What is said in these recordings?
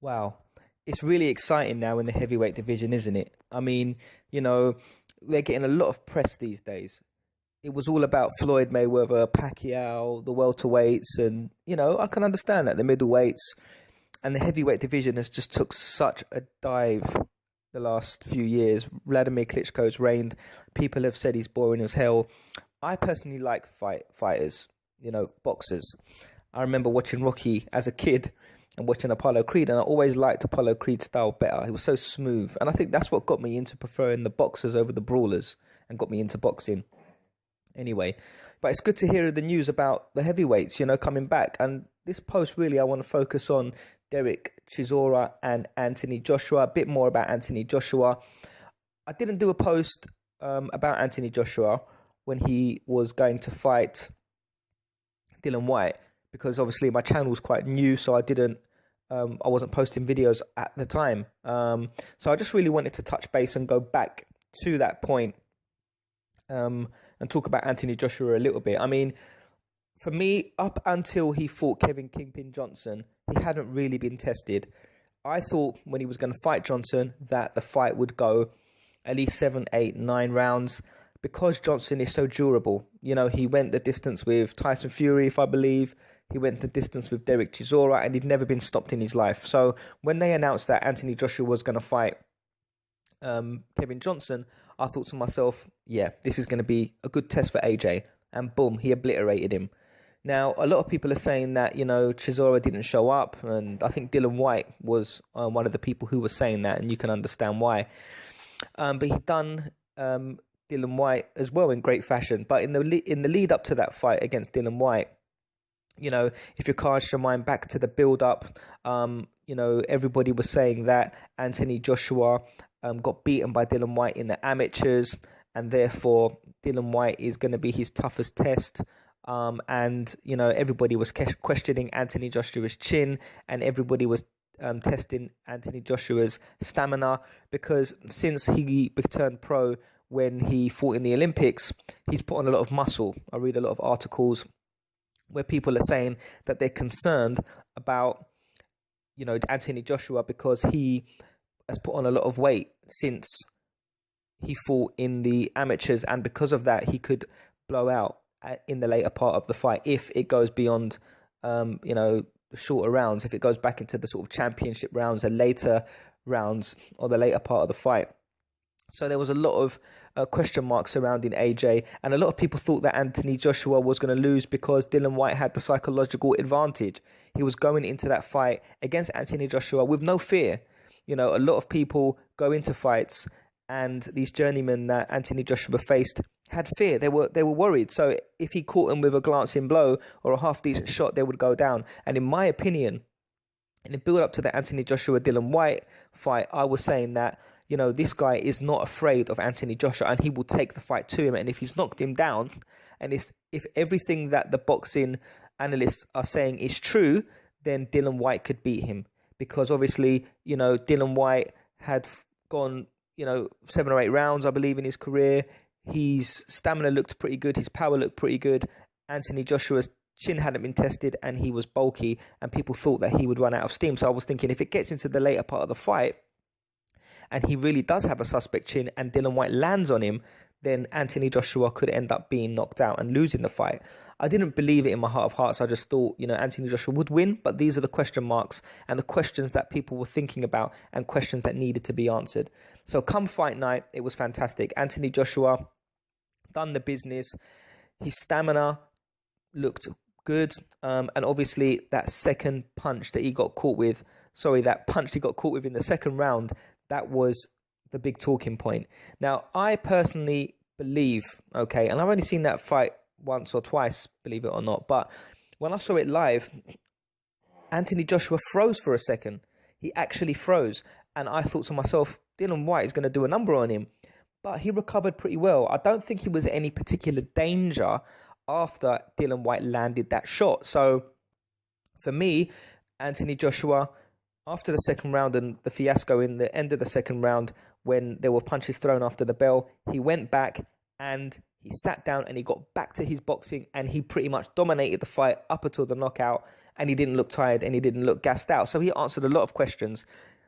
Wow. It's really exciting now in the heavyweight division, isn't it? I mean, you know, they're getting a lot of press these days. It was all about Floyd Mayweather, Pacquiao, the welterweights, and I can understand that the middleweights and the heavyweight division has just took such a dive the last few years. Vladimir Klitschko's reigned. People have said he's boring as hell. I personally like fighters, boxers. I remember watching Rocky as a kid and watching Apollo Creed, and I always liked Apollo Creed's style better. He was so smooth, and I think that's what got me into preferring the boxers over the brawlers and got me into boxing. Anyway, but it's good to hear the news about the heavyweights, coming back. And this post, really, I want to focus on Derek Chisora and Anthony Joshua, a bit more about Anthony Joshua. I didn't do a post about Anthony Joshua when he was going to fight Dylan White because obviously my channel was quite new, so I wasn't posting videos at the time. So I just really wanted to touch base and go back to that point and talk about Anthony Joshua a little bit. I mean, for me, up until he fought Kevin Kingpin Johnson, he hadn't really been tested. I thought when he was going to fight Johnson that the fight would go at least 7, 8, 9 rounds because Johnson is so durable. He went the distance with Tyson Fury, if I believe. He went the distance with Derek Chisora, and he'd never been stopped in his life. So when they announced that Anthony Joshua was going to fight Kevin Johnson, I thought to myself, yeah, this is going to be a good test for AJ. And boom, he obliterated him. Now, a lot of people are saying that, Chisora didn't show up. And I think Dylan White was one of the people who was saying that. And you can understand why. But he done Dylan White as well in great fashion. But in the lead up to that fight against Dylan White, if you cast your mind back to the build up, everybody was saying that Anthony Joshua got beaten by Dylan White in the amateurs, and therefore Dylan White is going to be his toughest test. And everybody was questioning Anthony Joshua's chin, and everybody was testing Anthony Joshua's stamina because since he turned pro when he fought in the Olympics, he's put on a lot of muscle. I read a lot of articles where people are saying that they're concerned about, Anthony Joshua because he has put on a lot of weight since he fought in the amateurs, and because of that, he could blow out in the later part of the fight if it goes beyond, the shorter rounds, if it goes back into the sort of championship rounds and later rounds or the later part of the fight. So there was a lot of question marks surrounding AJ, and a lot of people thought that Anthony Joshua was going to lose because Dylan White had the psychological advantage. He was going into that fight against Anthony Joshua with no fear. A lot of people go into fights, and these journeymen that Anthony Joshua faced had fear. They were worried. So if he caught them with a glancing blow or a half decent shot, they would go down. And in my opinion, in the build up to the Anthony Joshua Dylan White fight, I was saying that this guy is not afraid of Anthony Joshua, and he will take the fight to him. And if he's knocked him down, and if everything that the boxing analysts are saying is true, then Dylan White could beat him. Because obviously, Dylan White had gone, 7 or 8 rounds, I believe, in his career. His stamina looked pretty good. His power looked pretty good. Anthony Joshua's chin hadn't been tested, and he was bulky, and people thought that he would run out of steam. So I was thinking, if it gets into the later part of the fight, and he really does have a suspect chin, and Dylan White lands on him, then Anthony Joshua could end up being knocked out and losing the fight. I didn't believe it in my heart of hearts. I just thought, Anthony Joshua would win, but these are the question marks and the questions that people were thinking about and questions that needed to be answered. So come fight night, it was fantastic. Anthony Joshua done the business. His stamina looked good. And obviously that second punch that he got caught with, that punch he got caught with in the second round, that was the big talking point. Now, I personally believe, and I've only seen that fight once or twice, believe it or not, but when I saw it live, Anthony Joshua froze for a second. He actually froze, and I thought to myself, Dylan White is going to do a number on him, but he recovered pretty well. I don't think he was in any particular danger after Dylan White landed that shot. So for me, Anthony Joshua, after the second round and the fiasco in the end of the second round when there were punches thrown after the bell, he went back and he sat down and he got back to his boxing, and he pretty much dominated the fight up until the knockout. and he didn't look tired and he didn't look gassed out. So he answered a lot of questions.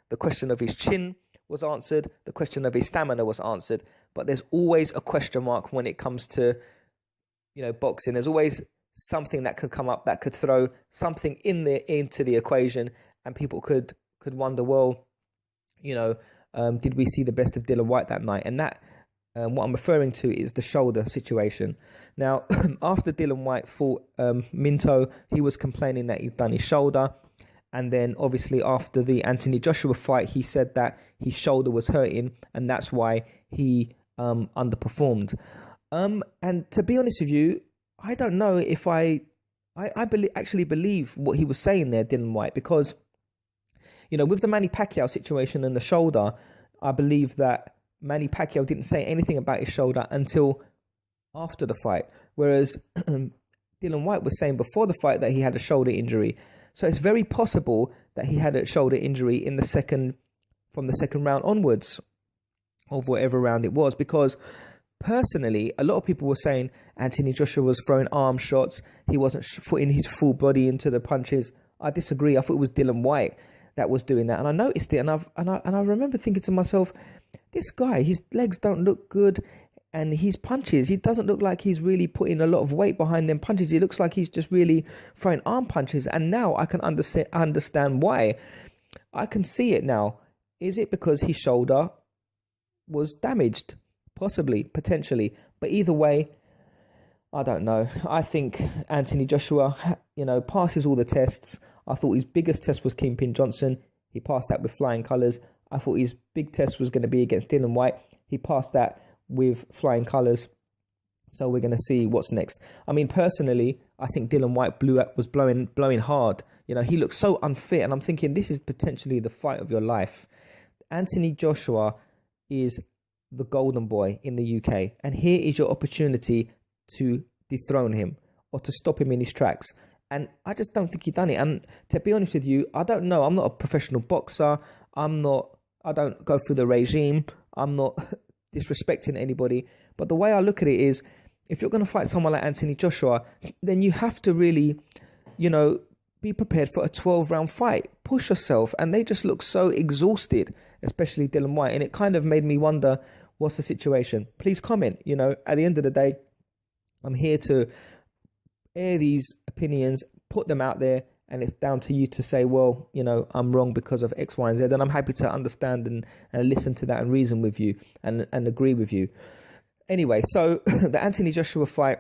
The question of his chin was answered. The question of his stamina was answered. But there's always a question mark when it comes to, boxing. There's always something that could come up that could throw something into the equation, and people could wonder, well, did we see the best of Dillian Whyte that night? And that, what I'm referring to is the shoulder situation. Now, after Dillian Whyte fought Minto, he was complaining that he'd done his shoulder. And then obviously after the Anthony Joshua fight, he said that his shoulder was hurting and that's why he underperformed. And to be honest with you, I don't know if I actually believe what he was saying there, Dillian Whyte, because, with the Manny Pacquiao situation and the shoulder, I believe that Manny Pacquiao didn't say anything about his shoulder until after the fight, whereas Dillian Whyte was saying before the fight that he had a shoulder injury. So it's very possible that he had a shoulder injury from the second round onwards, of whatever round it was, because personally, a lot of people were saying Anthony Joshua was throwing arm shots. He wasn't putting his full body into the punches. I disagree. I thought it was Dillian Whyte that was doing that, and I noticed it, and I remember thinking to myself, this guy, his legs don't look good, and his punches, he doesn't look like he's really putting a lot of weight behind them punches. He looks like he's just really throwing arm punches, and now I can understand why. I can see it now. Is it because his shoulder was damaged? Possibly, potentially, but either way, I don't know. I think Anthony Joshua, passes all the tests. I thought his biggest test was Kingpin Johnson. He passed that with flying colours. I thought his big test was going to be against Dillian Whyte. He passed that with flying colours. So we're going to see what's next. I mean, personally, I think Dillian Whyte was blowing hard. He looked so unfit, and I'm thinking this is potentially the fight of your life. Anthony Joshua is the golden boy in the UK, and here is your opportunity to dethrone him or to stop him in his tracks. And I just don't think he done it. And to be honest with you, I don't know. I'm not a professional boxer. I don't go through the regime. I'm not disrespecting anybody. But the way I look at it is, if you're going to fight someone like Anthony Joshua, then you have to really, be prepared for a 12-round fight. Push yourself. And they just look so exhausted, especially Dillian Whyte. And it kind of made me wonder, what's the situation? Please comment. At the end of the day, I'm here to air these opinions, put them out there, and it's down to you to say, well, I'm wrong because of X, Y, and Z. And I'm happy to understand and listen to that and reason with you and agree with you. Anyway, so the Anthony Joshua fight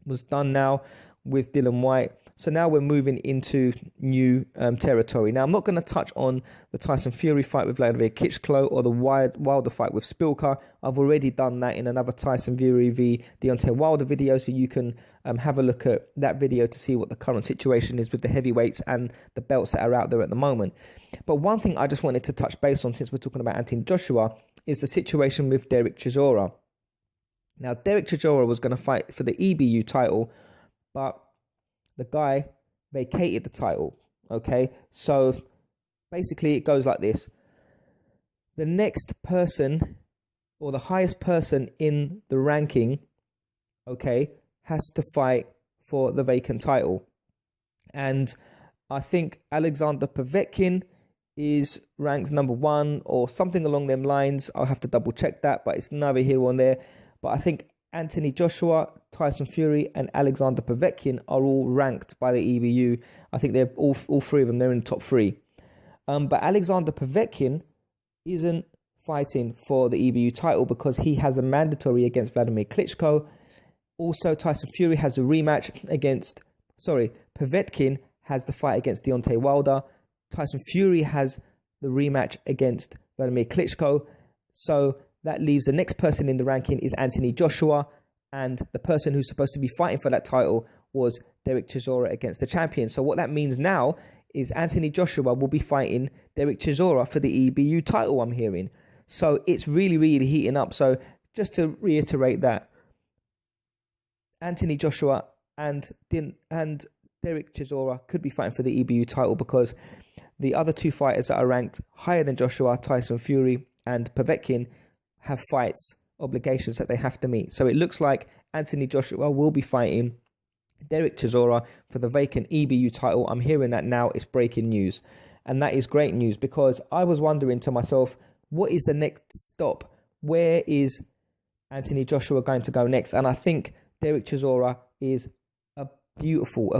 was done now with Dillian Whyte. So now we're moving into new territory. Now, I'm not going to touch on the Tyson Fury fight with Vladimir Klitschko or the Wilder fight with Spilka. I've already done that in another Tyson Fury v Deontay Wilder video, so you can have a look at that video to see what the current situation is with the heavyweights and the belts that are out there at the moment. But one thing I just wanted to touch base on, since we're talking about Anthony Joshua, is the situation with Derek Chisora. Now, Derek Chisora was going to fight for the EBU title, but the guy vacated the title, okay? So basically it goes like this. The next person, or the highest person in the ranking, okay, has to fight for the vacant title. And I think Alexander Povetkin is ranked number 1 or something along them lines. I'll have to double check that, but it's neither here nor there. But I think Anthony Joshua, Tyson Fury, and Alexander Povetkin are all ranked by the EBU. I think they're all three of them. They're in the top 3. But Alexander Povetkin isn't fighting for the EBU title because he has a mandatory against Vladimir Klitschko. Also, Tyson Fury has a rematch Povetkin has the fight against Deontay Wilder. Tyson Fury has the rematch against Vladimir Klitschko. So that leaves the next person in the ranking is Anthony Joshua, and the person who's supposed to be fighting for that title was Derek Chisora against the champion. So what that means now is Anthony Joshua will be fighting Derek Chisora for the EBU title, I'm hearing. So it's really, really heating up. So just to reiterate that, Anthony Joshua and Derek Chisora could be fighting for the EBU title because the other 2 fighters that are ranked higher than Joshua, Tyson Fury and Povetkin, have obligations that they have to meet. So it looks like Anthony Joshua will be fighting Derek Chisora for the vacant EBU title. I'm hearing that now. It's breaking news. And that is great news, because I was wondering to myself, what is the next stop? Where is Anthony Joshua going to go next? And I think Derek Chisora is a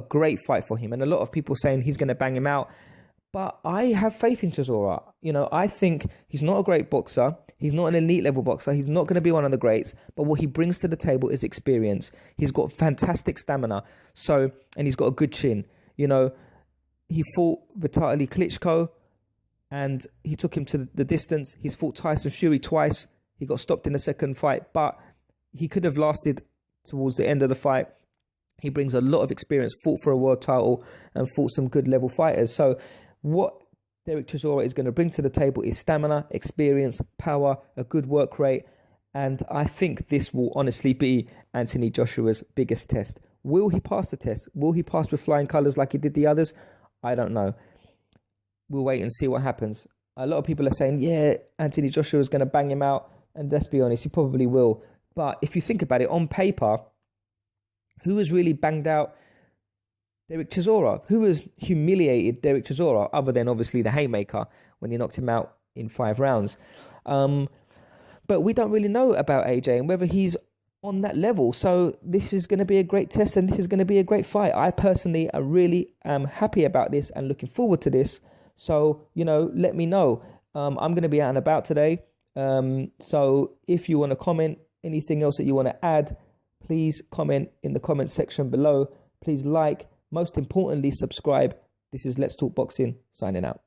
great fight for him. And a lot of people saying he's going to bang him out. But I have faith in Chisora. I think he's not a great boxer. He's not an elite level boxer. He's not going to be one of the greats. But what he brings to the table is experience. He's got fantastic stamina. And he's got a good chin. He fought Vitaly Klitschko and he took him to the distance. He's fought Tyson Fury twice. He got stopped in the second fight, but he could have lasted towards the end of the fight. He brings a lot of experience, fought for a world title and fought some good level fighters. So what Derek Chisora is going to bring to the table is stamina, experience, power, a good work rate. And I think this will honestly be Anthony Joshua's biggest test. Will he pass the test? Will he pass with flying colours like he did the others? I don't know. We'll wait and see what happens. A lot of people are saying, yeah, Anthony Joshua is going to bang him out. And let's be honest, he probably will. But if you think about it, on paper, who has really banged out Derek Chisora? Who has humiliated Derek Chisora, other than obviously the haymaker when he knocked him out in 5 rounds? But we don't really know about AJ and whether he's on that level. So this is going to be a great test and this is going to be a great fight. I personally really am happy about this and looking forward to this. So, let me know. I'm going to be out and about today. So if you want to comment, anything else that you want to add, please comment in the comment section below. Please like, most importantly, subscribe. This is Let's Talk Boxing, signing out.